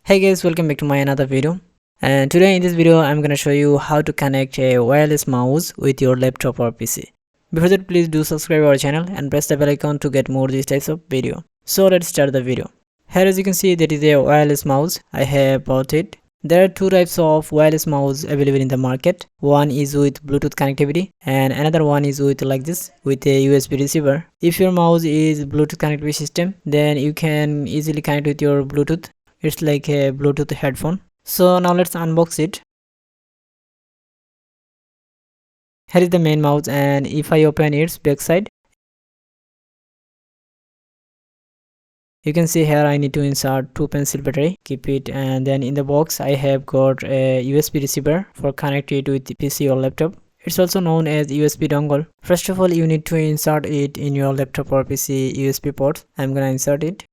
Hey guys, welcome back to my another video. And today in this video I'm gonna show you how to connect a wireless mouse with your laptop or PC. Before that, please do subscribe our channel and press the bell icon to get more these types of video. So let's start the video. Here, as you can see, that is a wireless mouse. I have bought it. There are two types of wireless mouse available in the market. One is with Bluetooth connectivity and another one is with like this, with a USB receiver. If your mouse is Bluetooth connectivity system, then you can easily connect with your Bluetooth. It's like a Bluetooth headphone. So now let's unbox it. Here is the main mouse, and if I open its backside, you can see here I need to insert 2 pencil battery, keep it, and then in the box I have got a USB receiver for connect it with the PC or laptop. It's also known as USB dongle. First of all, you need to insert it in your laptop or PC USB port. I'm gonna insert it.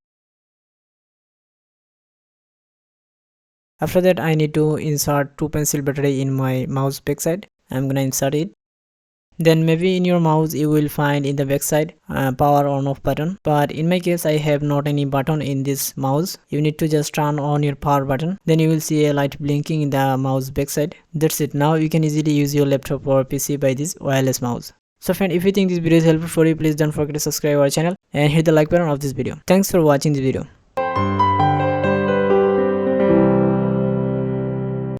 After that, I need to insert 2 pencil battery in my mouse backside. I'm gonna insert it. Then maybe in your mouse you will find in the backside power on off button, but in my case I have not any button in this mouse. You need to just turn on your power button, then you will see a light blinking in the mouse backside. That's it. Now you can easily use your laptop or PC by this wireless mouse. So friend, if you think this video is helpful for you, please don't forget to subscribe our channel and hit the like button of this video. Thanks for watching this video.